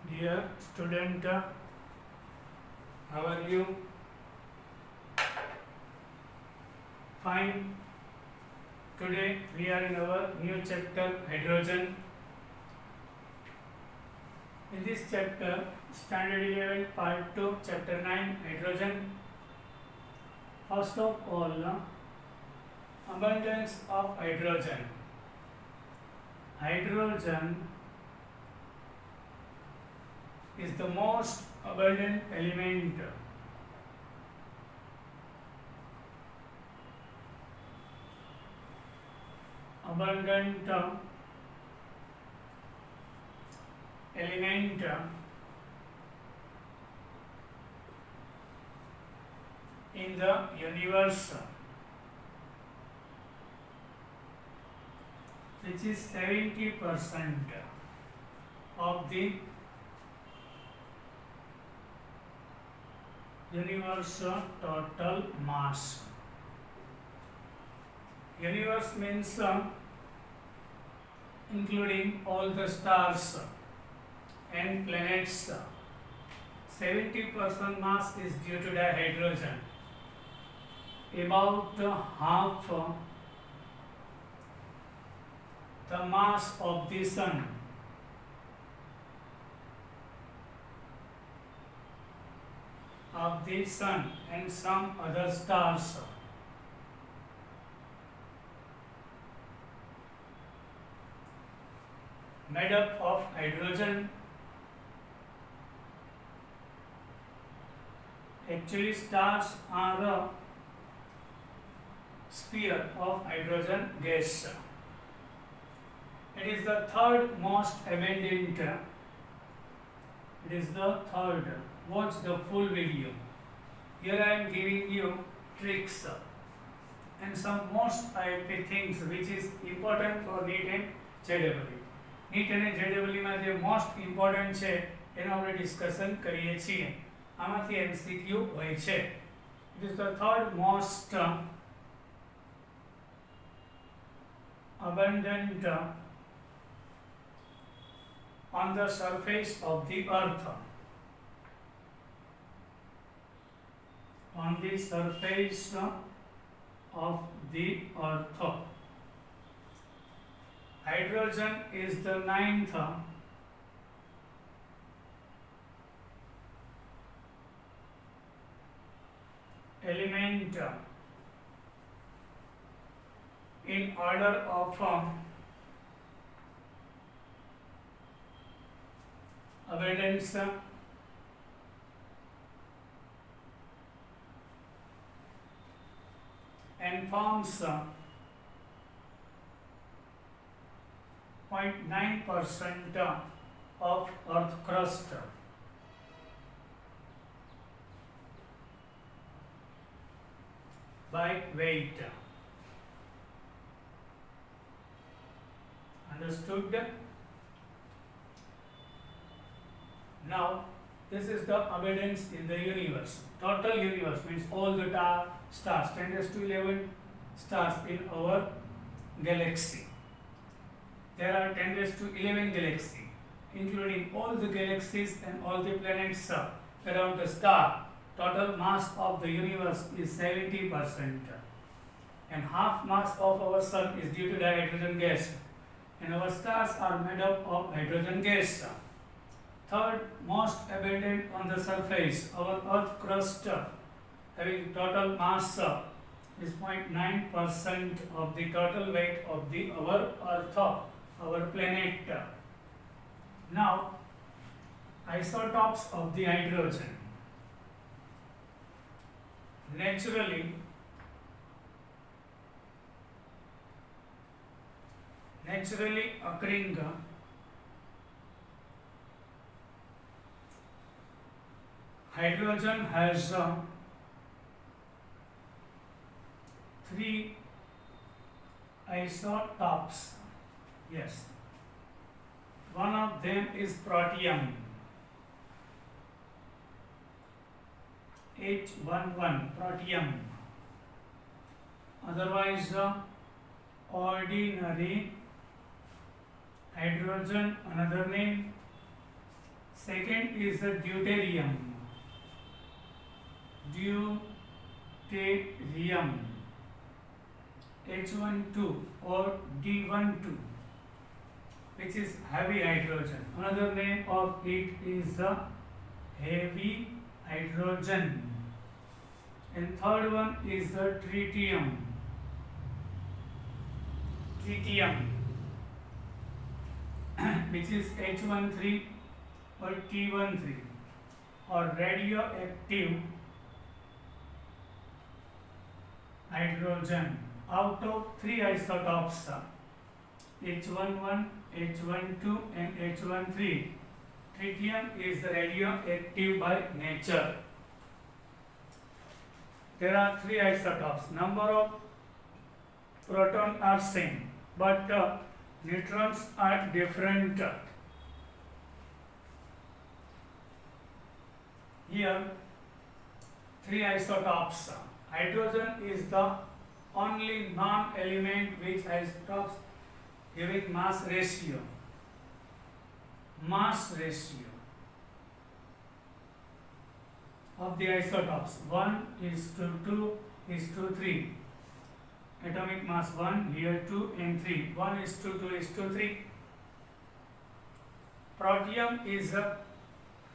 Dear student, how are you? Fine. Today we are in our new chapter hydrogen. In this chapter, standard 11 part 2, chapter 9 hydrogen. First of all, abundance of hydrogen. Hydrogen is the most abundant element element in the universe, which is 70% of the universe total mass. Universe means including all the stars and planets. 70% mass is due to the hydrogen. About half the mass of the sun. And some other stars. Made up of hydrogen. Actually, stars are a sphere of hydrogen gas. It is the third most abundant. It is the third. Watch the full video. Here I am giving you tricks and some most IP things which is important for NEET and JEE. NEET અને JEE માં જે most important છે એનો આપણે discussion કરીએ છીએ. આમાંથી MCQ હોય છે. It is the third most abundant on the surface of the earth. On the surface of the earth. Hydrogen is the ninth element in order of abundance and forms 0.9% of earth crust. By weight. Understood? Now, this is the abundance in the universe. Total universe means all the stars, 10 raised to 11 stars in our galaxy. There are 10 raised to 11 galaxies, including all the galaxies and all the planets around the star. Total mass of the universe is 70%. And half mass of our sun is due to the hydrogen gas. And our stars are made up of hydrogen gas. Third most abundant on the surface, our earth crust having total mass is 0.9% of the total weight of our earth, our planet. Now, isotopes of the hydrogen. Naturally, occurring hydrogen has three isotopes. Yes. One of them is protium. H11 protium. Otherwise, ordinary hydrogen, another name Second is the deuterium. Deuterium H12 or D12, which is heavy hydrogen. Another name of it is the heavy hydrogen. And third one is the tritium. Tritium, which is H13 or T13, or radioactive hydrogen. Out of three isotopes, H11, H12 and H13, tritium is radioactive by nature. There are three isotopes. Number of protons are same, but neutrons are different. Here, three isotopes. Hydrogen is the only non-element which isotopes giving mass ratio. Mass ratio of the isotopes 1:2:3. Atomic mass 1, here 2 and 3. 1:2:3. Protium is a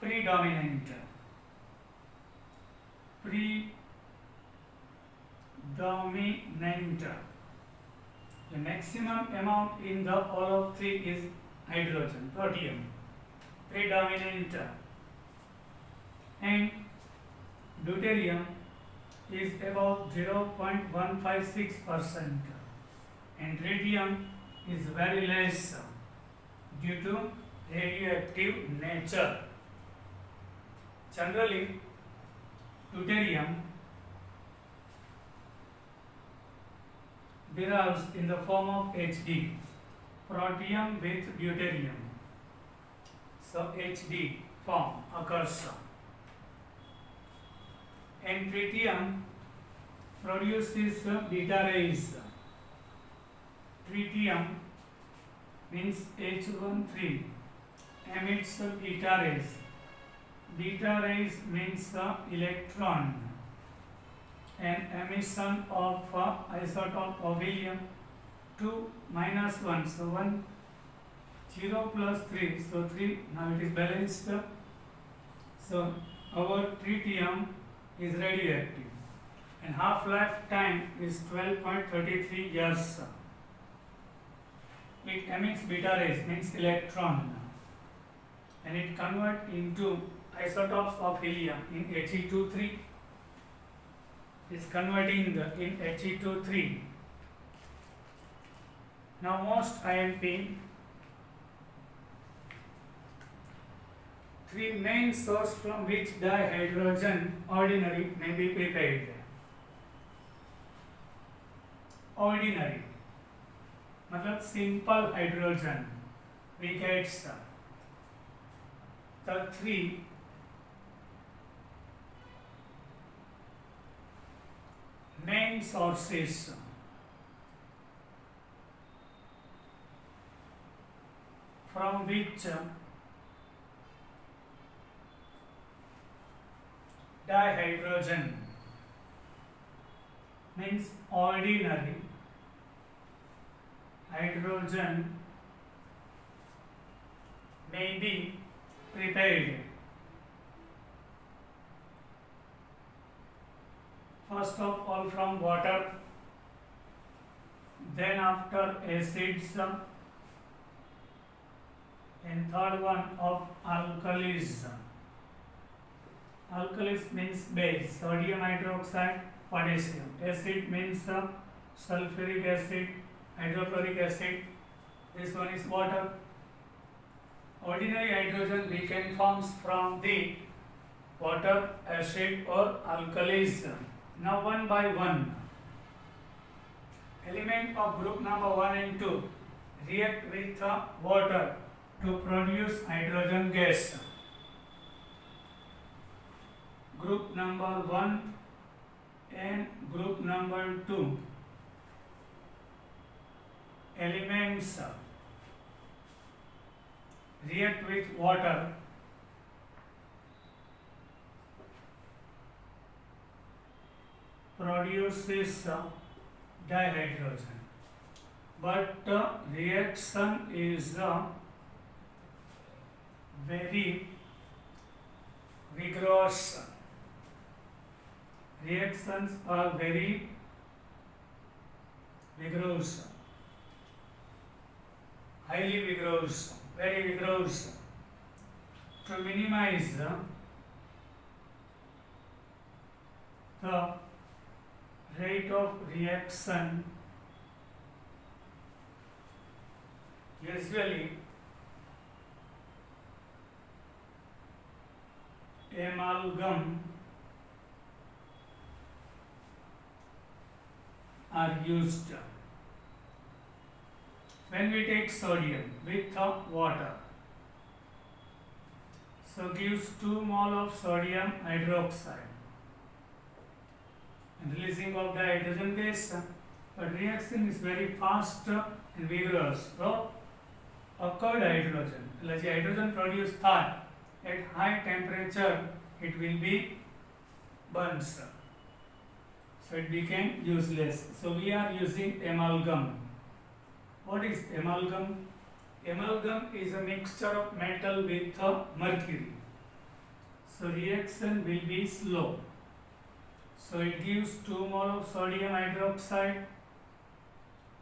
predominant. The maximum amount in the all of three is hydrogen, protium, predominant. And deuterium is about 0.156%, and tritium is very less due to radioactive nature. Generally, deuterium derives in the form of Hd, protium with deuterium. So Hd form occurs. And tritium produces beta rays. Tritium means H13 emits beta rays. Beta rays means electron, and emission of isotope of helium 2 minus 1. So 1, 0 plus 3. So 3. Now it is balanced. So our tritium is radioactive, and half-life time is 12.33 years. It emits beta rays, means electron, and it converts into isotopes of helium in He23. Is converting in He23. Now most IMP, three main sources from which dihydrogen ordinary may be prepared. Ordinary मतलब simple hydrogen we get the three main sources. From which dihydrogen means ordinary hydrogen may be prepared. First of all from water, then after acids, and third one of alkalis. Alkalis means base, sodium hydroxide, potassium. Acid means sulfuric acid, hydrochloric acid. This one is water. Ordinary hydrogen we can form from the water, acid or alkalis. Now one by one. Element of group number 1 and 2 react with water to produce hydrogen gas. Group number 1 and group number 2 elements react with water produces dihydrogen, but reaction is very vigorous. Reactions are very vigorous, highly vigorous, very vigorous. To minimize the rate of reaction, usually amalgam are used. When we take sodium with water, so gives 2 mole of sodium hydroxide and releasing of the hydrogen gas, but reaction is very fast and vigorous. So occurred hydrogen, like hydrogen produced thought at high temperature, it will be burns. So it became useless. So we are using amalgam. What is amalgam? Amalgam is a mixture of metal with mercury. So reaction will be slow. So it gives 2 mole of sodium hydroxide,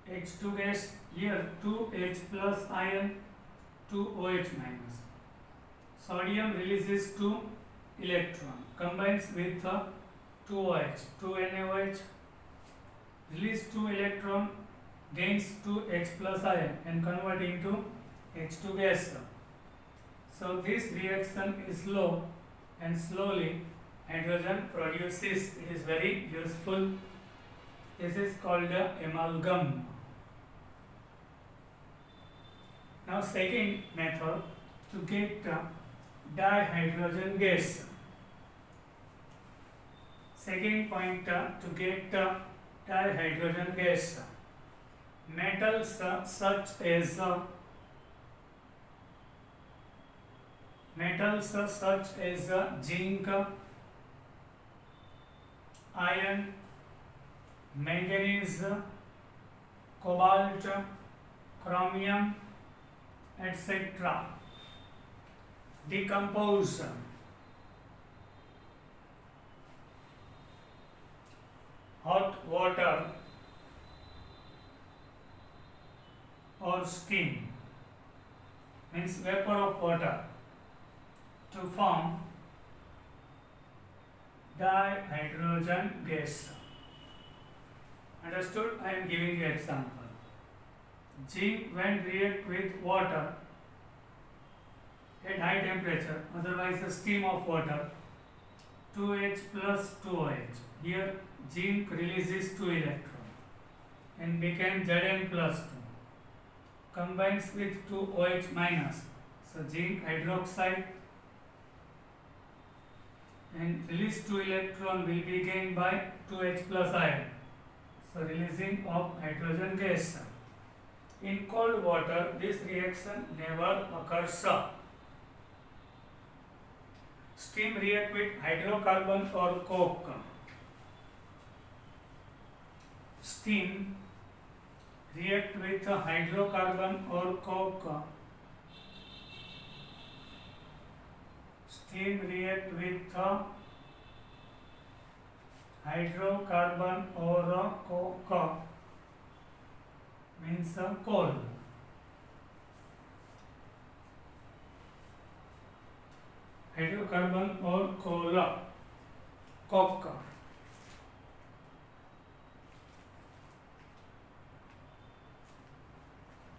H2 gas, here 2H plus ion, 2OH minus. Sodium releases 2 electron, combines with 2OH, 2NaOH, release 2 electron, gains 2H plus ion and convert into H2 gas. So this reaction is slow and slowly hydrogen produces. It is very useful. This is called the amalgam. Now second method to get dihydrogen gas. Second point to get dihydrogen gas. Metals such as zinc, iron, manganese, cobalt, chromium, etc. decompose hot water or steam, means vapor of water, to form dihydrogen gas. Understood? I am giving you example. Zinc when react with water at high temperature, otherwise the steam of water, 2H plus 2OH. Here zinc releases 2 electrons and became Zn plus 2. Combines with 2OH minus. So zinc hydroxide and release 2 electron will be gained by 2H plus ion. So releasing of hydrogen gas. In cold water, this reaction never occurs. Steam react with hydrocarbon or coke. Steam react with hydrocarbon or coke. Steam react with hydrocarbon or coke, means coal. Hydrocarbon or coal, coke.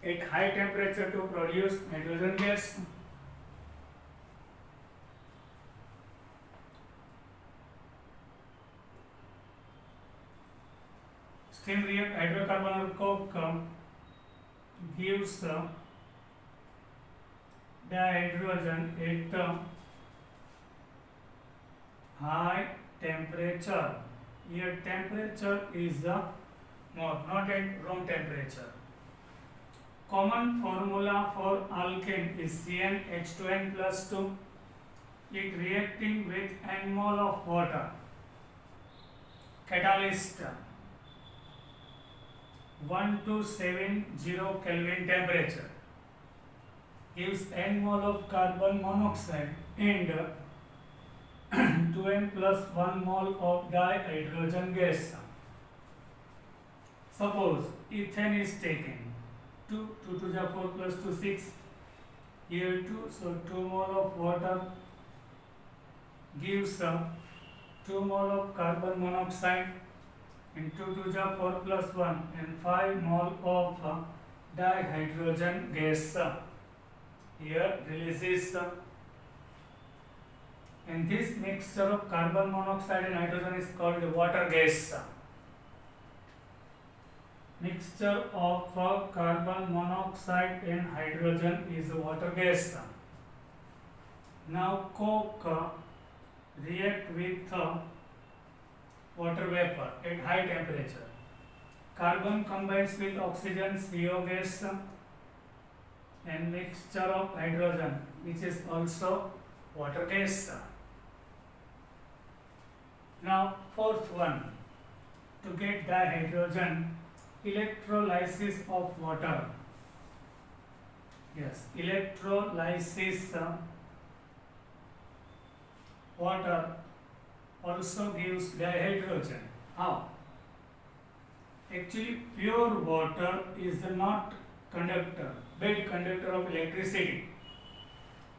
At high temperature to produce hydrogen gas. Steam react hydrocarbon or coke gives dihydrogen at high temperature. Here temperature is more, not at room temperature. Common formula for alkane is CnH2n plus 2. It reacting with n mole of water catalyst 1270 Kelvin temperature gives n mole of carbon monoxide and 2n plus 1 mole of dihydrogen gas. Suppose ethane is taken, 2 to the 4 plus 2 6, here 2, so 2 mole of water gives 2 mole of carbon monoxide and 2 to the 4 plus 1 and 5 mole of dihydrogen gas. Here releases and this mixture of carbon monoxide and hydrogen is called water gas. Mixture of carbon monoxide and hydrogen is water gas. Now coke react with water vapor at high temperature. Carbon combines with oxygen, CO gas and mixture of hydrogen, which is also water gas. Now fourth one, to get dihydrogen, electrolysis of water. Yes, electrolysis water also gives dihydrogen. How? Actually, pure water is not conductor, bad conductor of electricity.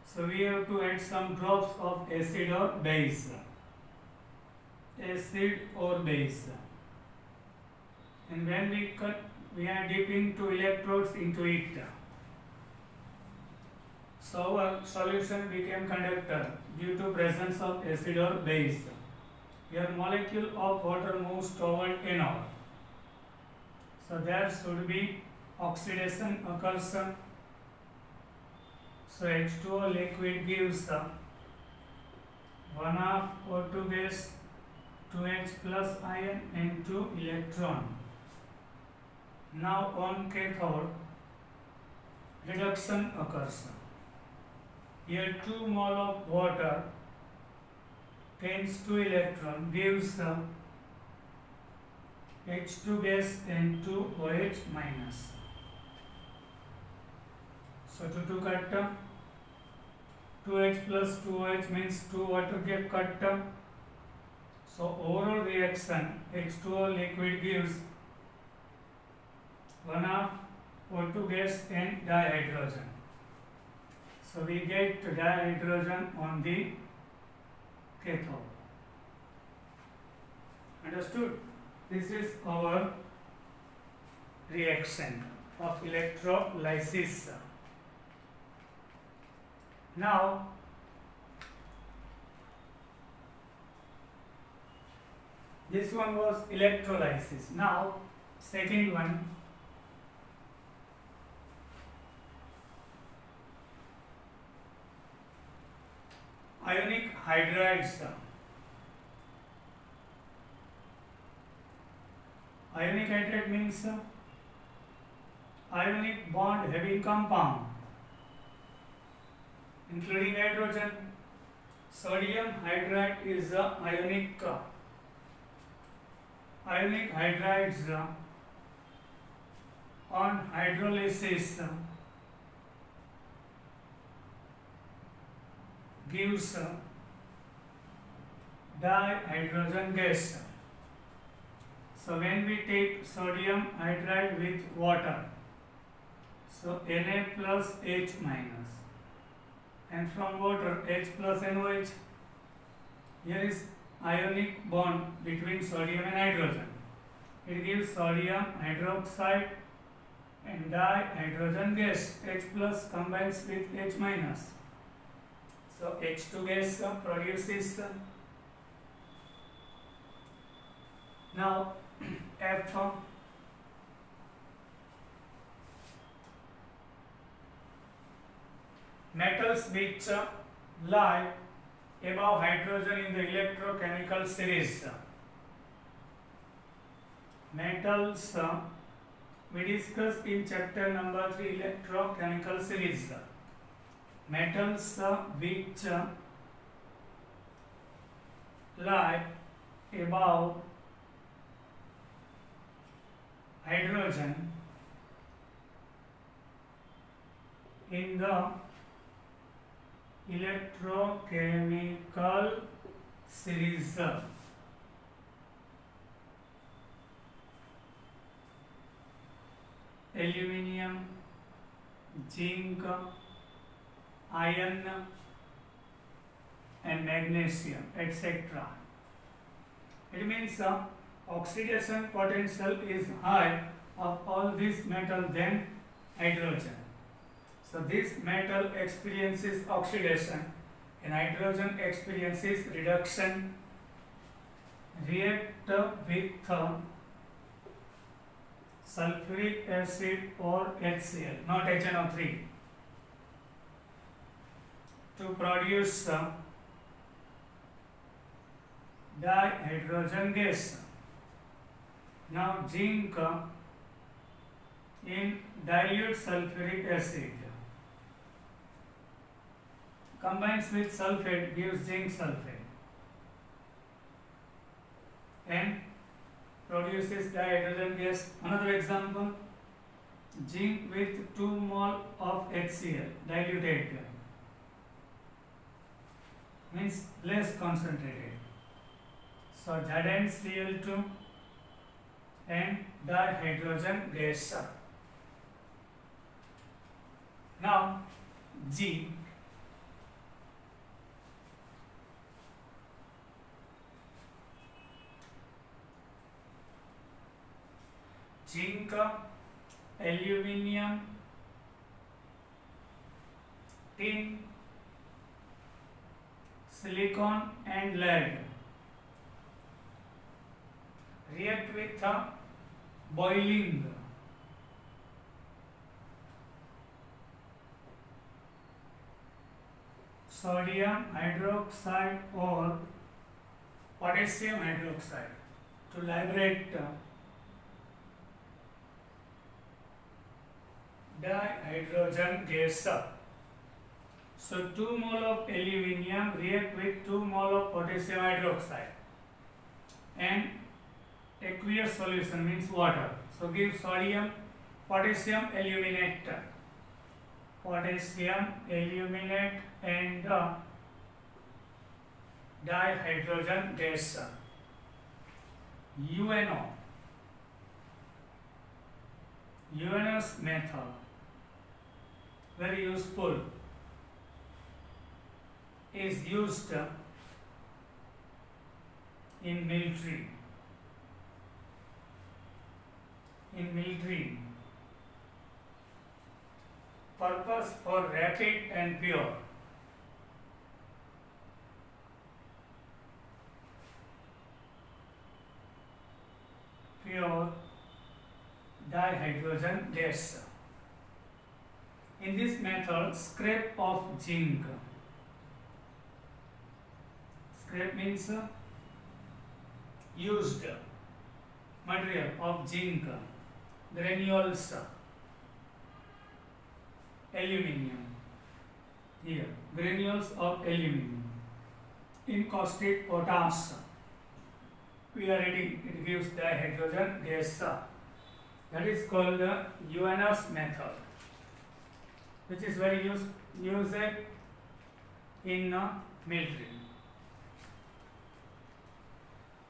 So we have to add some drops of acid or base. Acid or base. And when we are dipping two electrodes into it. So our solution became conductor due to presence of acid or base. Your molecule of water moves toward anode. So there should be oxidation occurs. So H2O liquid gives 1 half O2 gas, 2H plus ion and 2 electron. Now on cathode, reduction occurs. Here 2 mole of water gains 2 electron, gives H2 gas and 2 OH minus. So to cut 2H plus 2OH means 2 water get cut. So overall reaction H2O liquid gives 1 half O2 gas and dihydrogen. So we get dihydrogen on the cathode. Understood? This is our reaction of electrolysis. Now this one was electrolysis. Now second one, ionic hydrides. Ionic hydride means ionic bond having compound including hydrogen. Sodium hydride is ionic. Ionic hydrides on hydrolysis gives dihydrogen gas. So when we take sodium hydride with water, so Na plus H minus, and from water H plus NOH, here is ionic bond between sodium and hydrogen. It gives sodium hydroxide and dihydrogen gas. H plus combines with H minus. So H2 gas produces. Now F metals which lie above hydrogen in the electrochemical series. Metals we discussed in chapter number 3 electrochemical series. Metals which lie above hydrogen in the electrochemical series aluminium, zinc, iron and magnesium, etc. It means oxidation potential is high of all these metal than hydrogen. So this metal experiences oxidation and hydrogen experiences reduction. React with sulfuric acid or HCl, not HNO3, to produce dihydrogen gas. Now zinc in dilute sulfuric acid combines with sulfate, gives zinc sulfate and produces dihydrogen gas. Another example, zinc with 2 mole of HCl diluted, means less concentrated. So ZnCl2 and dihydrogen gas. Now G, zinc, aluminium, tin, silicon and lead react with boiling. Sodium hydroxide or potassium hydroxide to liberate dihydrogen gas. So 2 mole of aluminium react with 2 mole of potassium hydroxide and aqueous solution means water. So give sodium potassium aluminate, and dihydrogen gas. UNO's method, very useful, is used in military. Purpose for rapid and pure. Dihydrogen gas. In this method, scrap of zinc. Scrap means used material of zinc, granules, aluminium. Here, granules of aluminium. In caustic potash, we are reading, it gives dihydrogen gas. That is called the UNO's method, which is very used in military.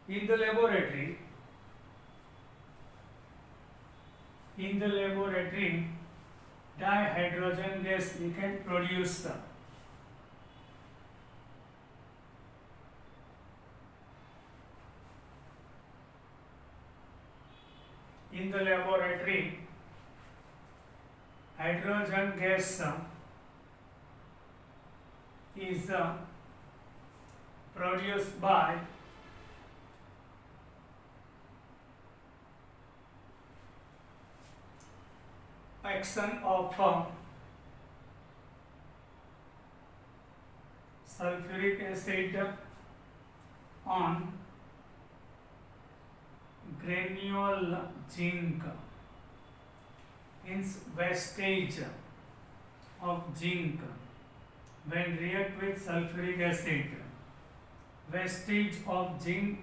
In the laboratory, dihydrogen gas we can produce. In the laboratory, hydrogen gas is produced by action of sulfuric acid on granule zinc, means wastage of zinc when react with sulfuric acid. Wastage of zinc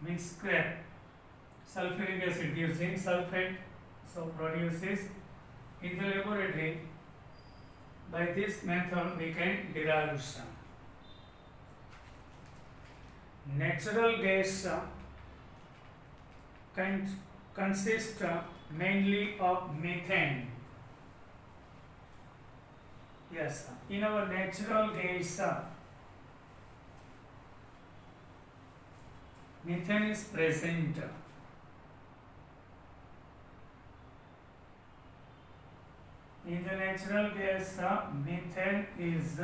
means scrap. sulfuric acid gives zinc sulfate, so produces in the laboratory. By this method we can derive some. Natural gas consists mainly of methane. Yes, in our natural gas, methane is present. In the natural gas, methane is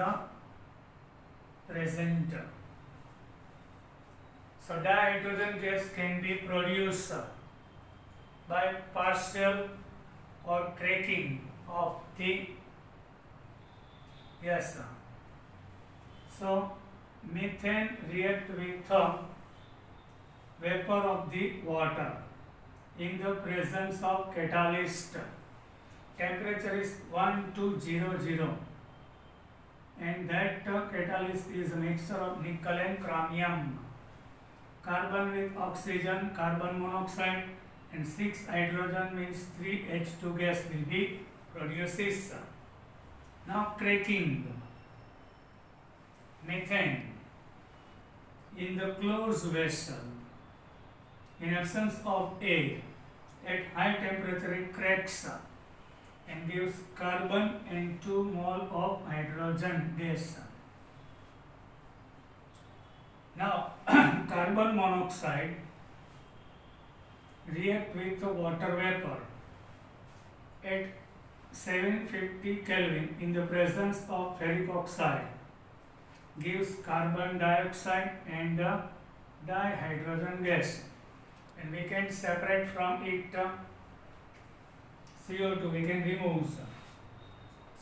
present. So dihydrogen gas can be produced by partial or cracking of the so methane react with vapor of the water in the presence of catalyst. Temperature is 1200 and that catalyst is a mixture of nickel and chromium. Carbon with oxygen, carbon monoxide and 6 hydrogen means 3H2 gas will be produces. Now cracking methane in the closed vessel in absence of air at high temperature it cracks and gives carbon and 2 mole of hydrogen gas. Now carbon monoxide react with the water vapor at 750 Kelvin in the presence of ferric oxide gives carbon dioxide and dihydrogen gas, and we can separate from it CO2. We can remove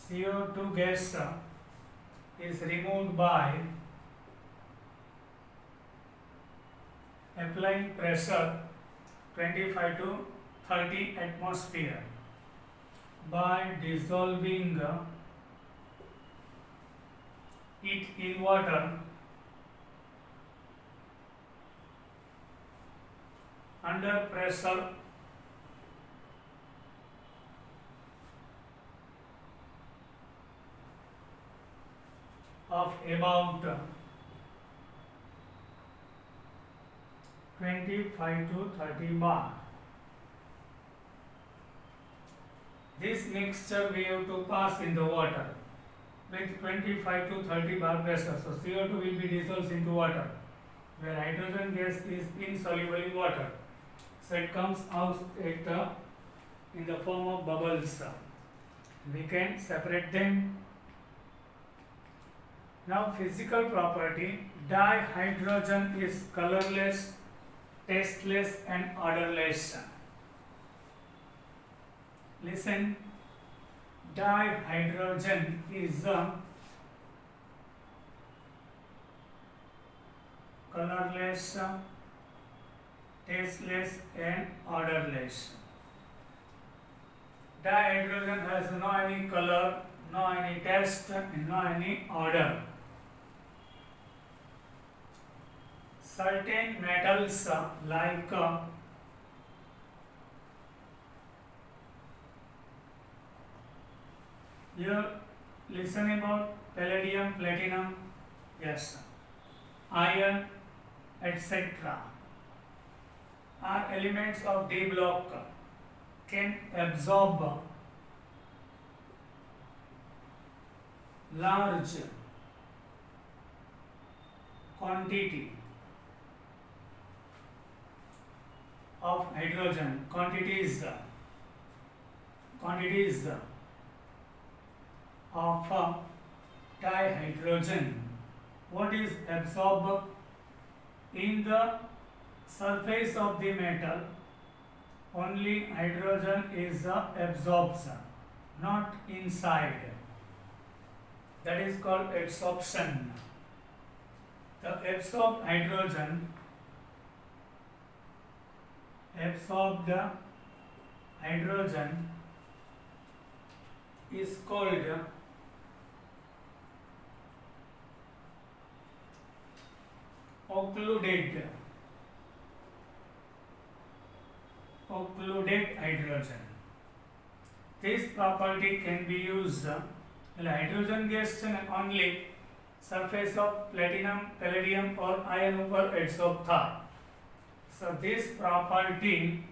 CO2 gas is removed by applying pressure 25 to 30 atmosphere by dissolving it in water under pressure of about 25 to 30 bar. This mixture we have to pass in the water with 25 to 30 bar pressure. So CO2 will be dissolved into water, where hydrogen gas is insoluble in water. So it comes out in the form of bubbles. We can separate them. Now physical property, dihydrogen is colorless, tasteless and odorless. Listen, dihydrogen is colorless, tasteless and odorless. Dihydrogen has no any color, no any taste and no any odor. Certain metals like here listen about palladium, platinum, yes, iron, etc. are elements of D block, can absorb large quantity of hydrogen, quantities of dihydrogen. What is absorbed in the surface of the metal? Only hydrogen is absorbed, not inside. That is called absorption. The absorbed hydrogen is called occluded. occluded hydrogen. This property can be used hydrogen gas only surface of platinum, palladium or iron ઉપર adsorb થાય. So this property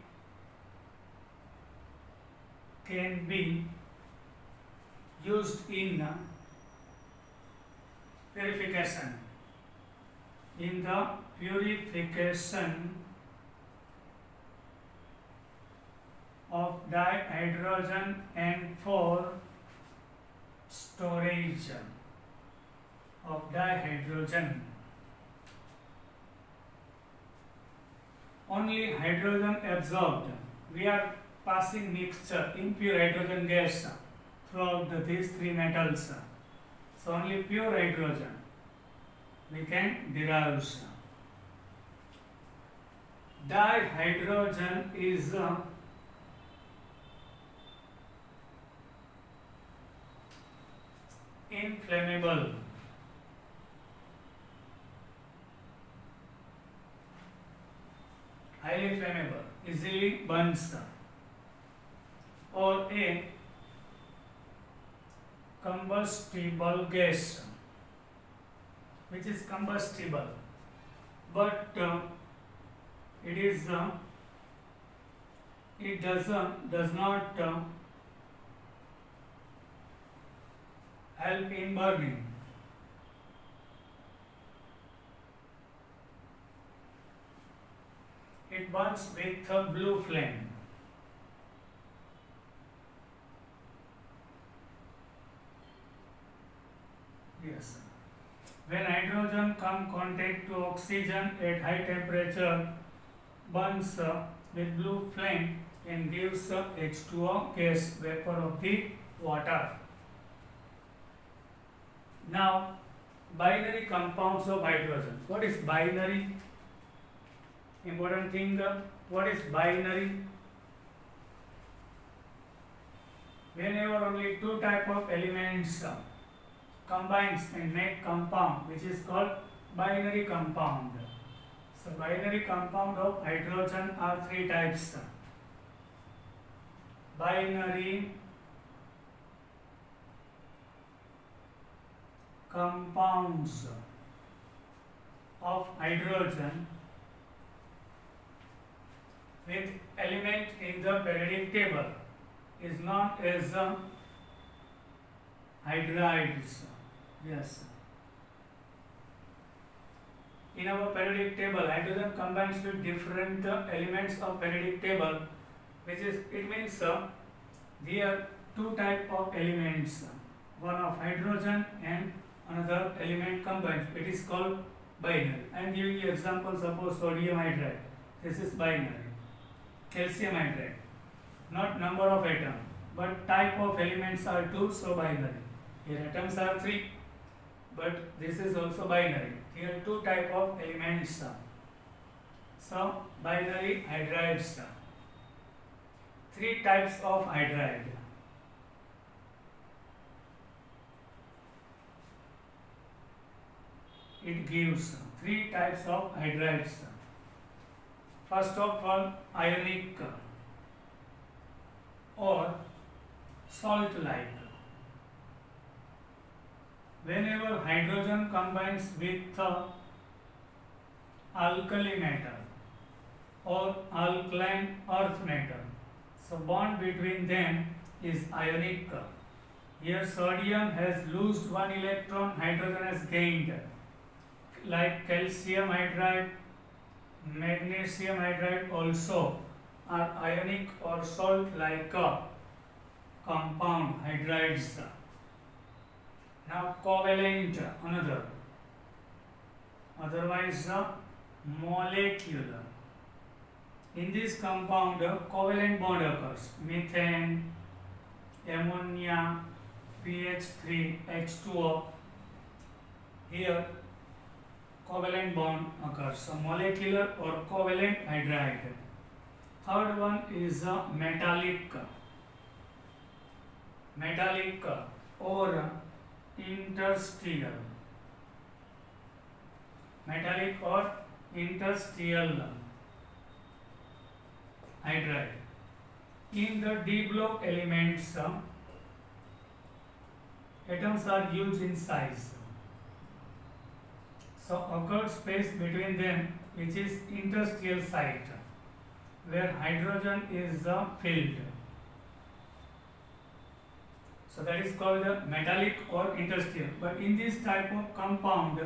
can be used in purification. In the purification of dihydrogen and for storage of dihydrogen. Only hydrogen absorbed. We are passing mixture impure hydrogen gas throughout these three metals. So only pure hydrogen we can derive. Dihydrogen is inflammable. Highly flammable, easily burns, or a combustible gas, which is combustible, but it does not help in burning. It burns with a blue flame. Yes. When hydrogen come contact to oxygen at high temperature, burns with blue flame and gives H2O gas, vapor of the water. Now, binary compounds of hydrogen. What is binary? Important thing, what is binary? Whenever only two type of elements combines and make compound, which is called binary compound. So binary compound of hydrogen are three types. Binary compounds of hydrogen with element in the periodic table is known as hydrides. Yes. In our periodic table, hydrogen combines with different elements of periodic table, which is, it means there are two type of elements, one of hydrogen and another element combined. It is called binary. I am giving you example, suppose sodium hydride. This is binary. Calcium hydride. Not number of atoms, but type of elements are two, so binary. Here atoms are three, but this is also binary. Here two type of elements. So binary hydrides. Three types of hydride. It gives three types of hydrides. First of all, ionic or salt-like. Whenever hydrogen combines with alkali metal or alkaline earth metal, so bond between them is ionic. Here sodium has lost one electron, hydrogen has gained. Like calcium hydride, magnesium hydride also are ionic or salt-like compound hydrides. Now covalent, another, otherwise molecular. In this compound, covalent bond occurs. Methane, ammonia, PH3, H2O. Here covalent bond occurs. So molecular or covalent hydride. Third one is metallic. Metallic or interstitial. Metallic or interstitial hydride. In the d block elements, atoms are huge in size. So occurs space between them, which is interstitial site, where hydrogen is filled. So that is called metallic or interstitial. But in this type of compound,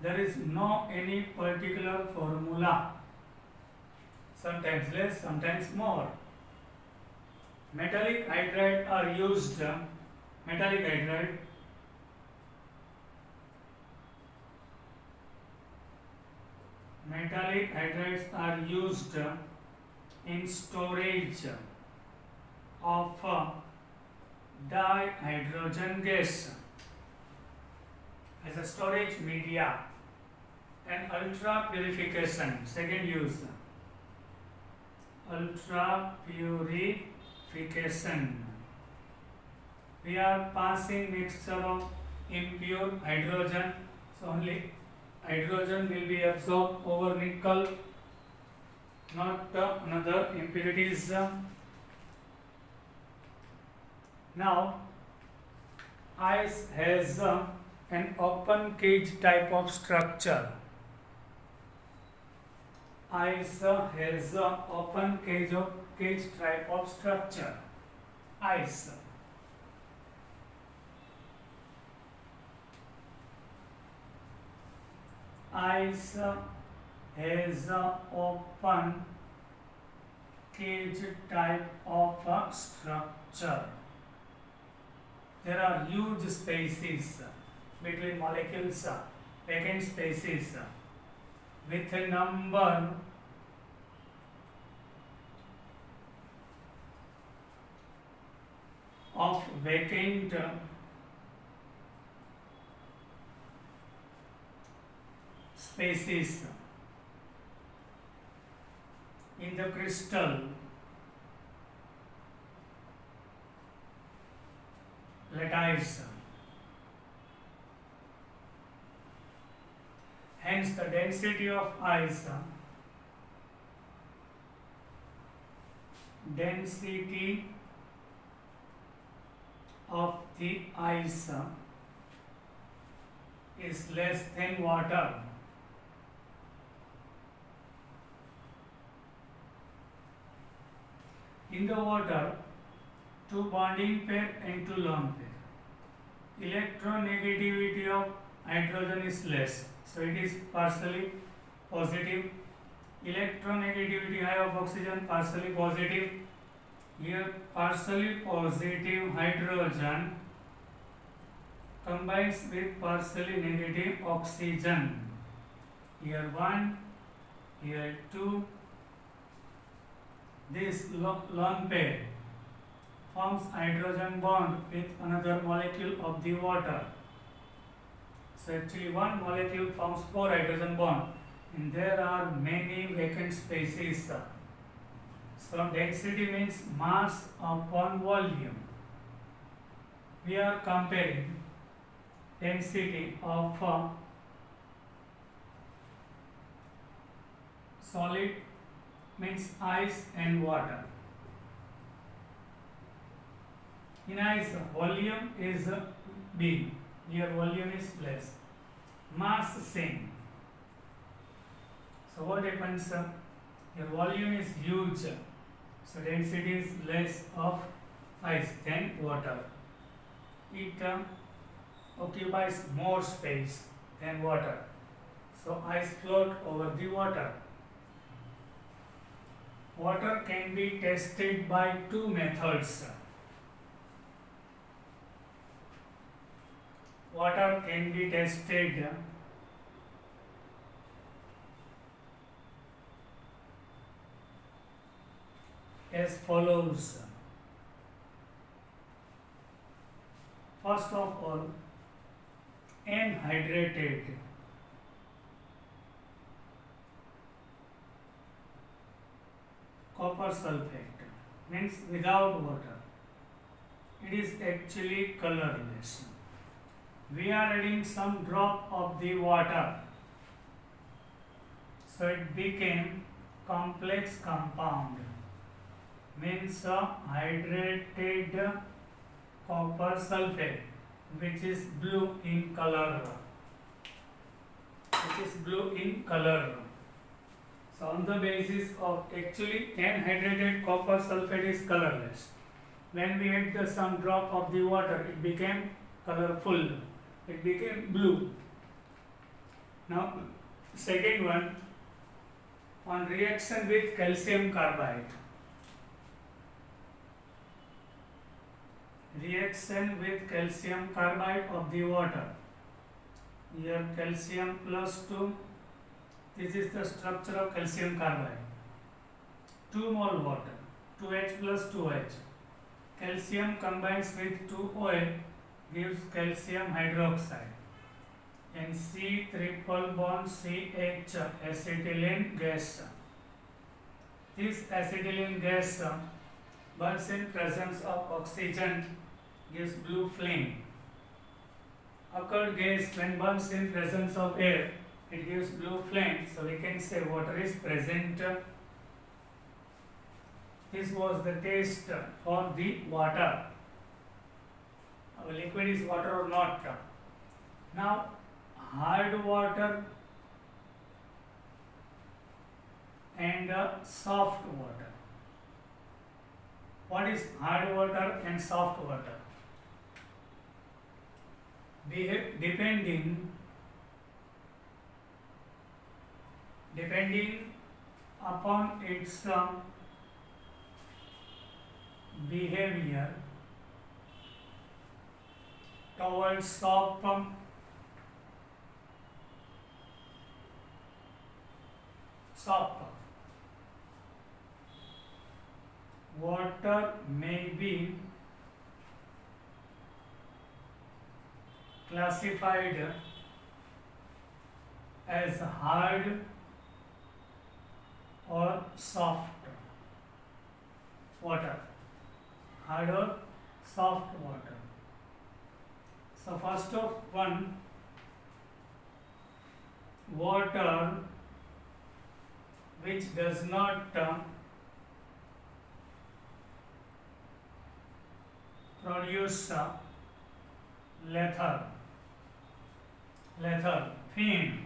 there is no any particular formula. Sometimes less, sometimes more. Metallic hydride are used. Metallic hydrides are used in storage of dihydrogen gas as a storage media and ultra purification. Second use, ultra purification. We are passing mixture of impure hydrogen, so only hydrogen will be absorbed over nickel, not another impurities. Now, ice has an open cage type of structure. Ice has a open cage type of structure. Ice. Ice has a open cage type of structure. There are huge spaces between molecules, vacant spaces with a number of vacant spaces in the crystal lattice. Hence, the density of ice is less than water. In the water, two bonding pair and two lone pair. Electronegativity of hydrogen is less, so it is partially positive. Electronegativity high of oxygen, partially positive. Here partially positive hydrogen combines with partially negative oxygen. Here 1, here 2. This lone pair forms hydrogen bond with another molecule of the water. So actually one molecule forms 4 hydrogen bond and there are many vacant spaces. So density means mass upon volume. We are comparing density of solid means ice and water. In ice, volume is big, here volume is less. Mass same. So what happens? Your volume is huge, so density is less of ice than water. It occupies more space than water. So ice float over the water. Water can be tested by two methods. Water can be tested as follows. First of all, anhydrated copper sulfate means without water. It is actually colorless. We are adding some drop of the water, so it became complex compound. means hydrated copper sulfate, which is blue in color. Which is blue in color. So on the basis of actually anhydrated copper sulfate is colorless. When we add some drop of the water, it became colorful. It became blue. Now, second one, on reaction with calcium carbide. Reaction with calcium carbide of the water. Here calcium plus 2. This is the structure of calcium carbide. 2 mole water, 2H plus 2H. Calcium combines with 2OH, gives calcium hydroxide. And C triple bond CH, acetylene gas. This acetylene gas burns in presence of oxygen, gives blue flame. Occurred gas when burns in presence of air, it gives blue flame. So we can say water is present. This was the test for the water. Our liquid is water or not. Now hard water and soft water. What is hard water and soft water? Depending upon its behavior towards soft water may be classified as hard or soft water. Hard or soft water. So first of one, water which does not produce lether, fin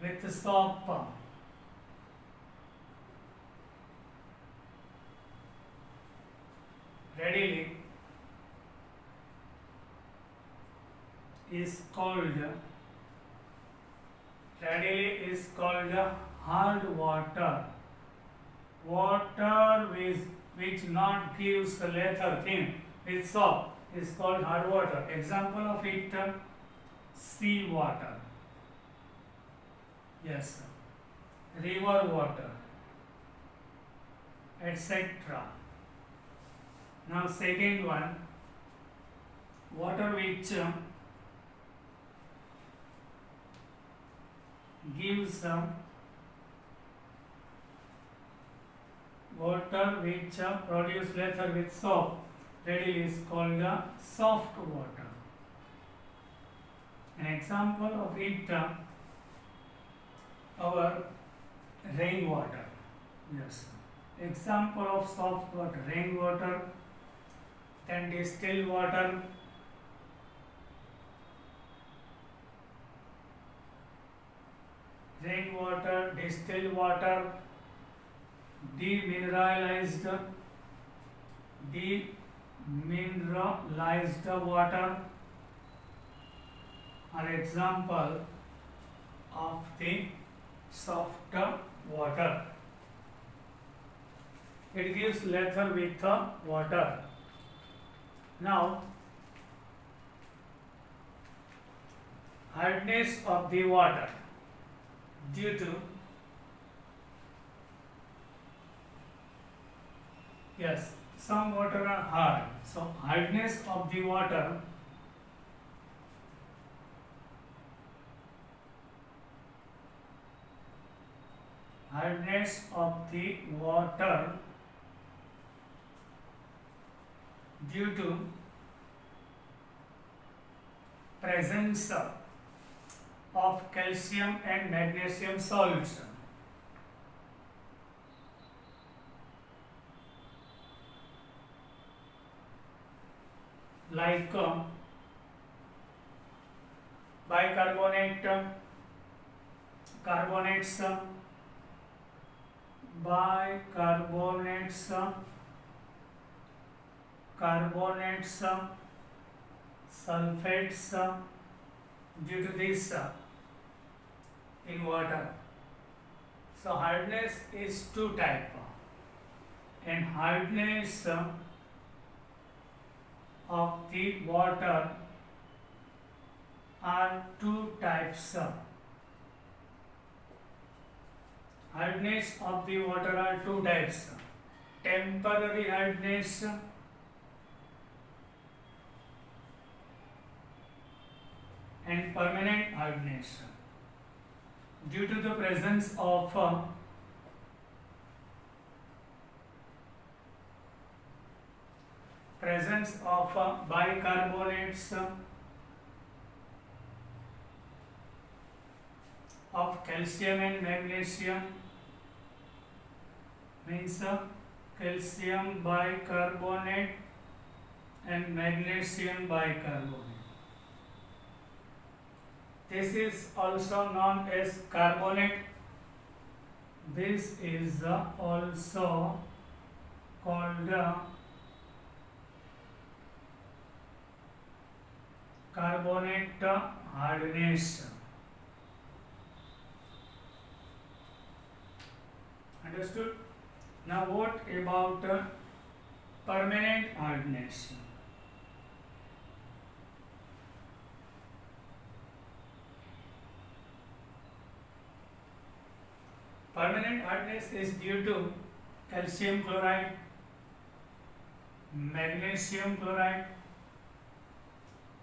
with soap readily is called hard water. Water which not gives lether, fin with soap is called hard water. Example of it, sea water. Yes, river water, etc. Now second one, water which gives water which produce lether with soap readily is called soft water. An example of it, our rainwater. Yes. Example of soft water, rainwater, then distilled water, distilled water, demineralized water are example of the soft water. It gives lether with water. Now, hardness of the water due to some water are hard. So hardness of the water due to presence of calcium and magnesium salts. like bicarbonate, carbonates, bicarbonates, carbonates, sulfates, due to this in water. So hardness is two type, and hardness of the water are two types. Hardness of the water are two types: temporary hardness and permanent hardness. Due to the presence of bicarbonates of calcium and magnesium, means calcium bicarbonate and magnesium bicarbonate. This is also known as carbonate. This is also called carbonate hardness. Understood? Now what about permanent hardness? Permanent hardness is due to calcium chloride, magnesium chloride,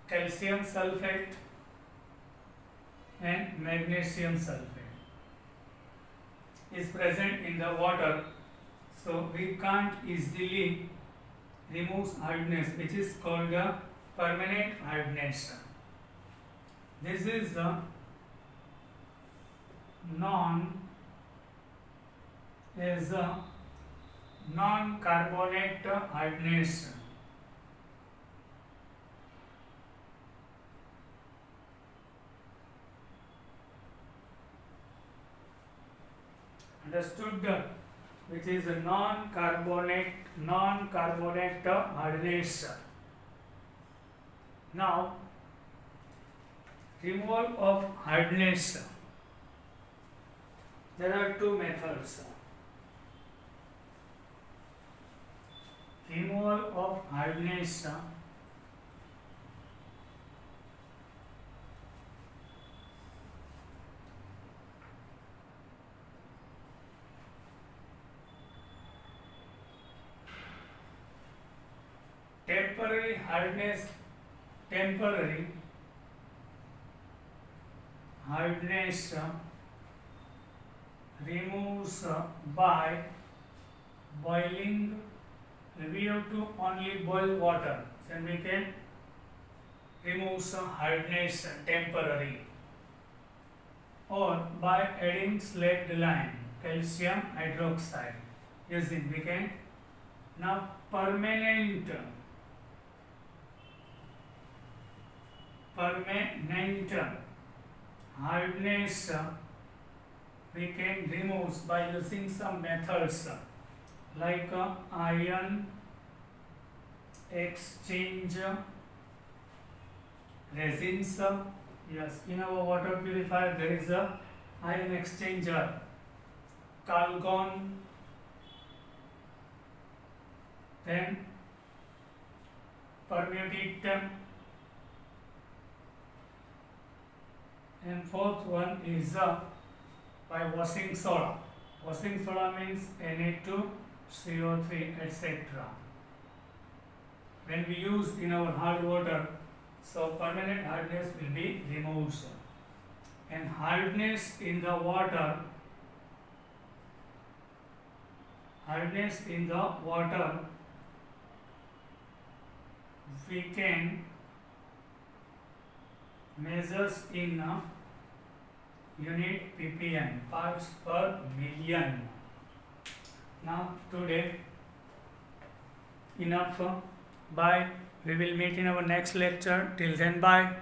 calcium sulfate and magnesium sulfate is present in the water, so we can't easily remove hardness, which is called a permanent hardness. This is a non-carbonate hardness. Understood? Which is a non-carbonate hardness. Now, removal of hardness. There are two methods. Removal of hardness temporary hardness removes by boiling. We have to only boil water, then we can remove some hardness temporary, or by adding slaked lime, calcium hydroxide, using we can. Now permanent hardness we can remove by using some methods like ion exchange resins. Yes, in our water purifier there is a ion exchanger, Calgon. Then permutate, and fourth one is by washing soda. Washing soda means Na2CO3 etc. When we use in our hard water, so permanent hardness will be removed. And hardness in the water we can measures in unit ppm, parts per million. Now today enough. Bye. We will meet in our next lecture. Till then, bye.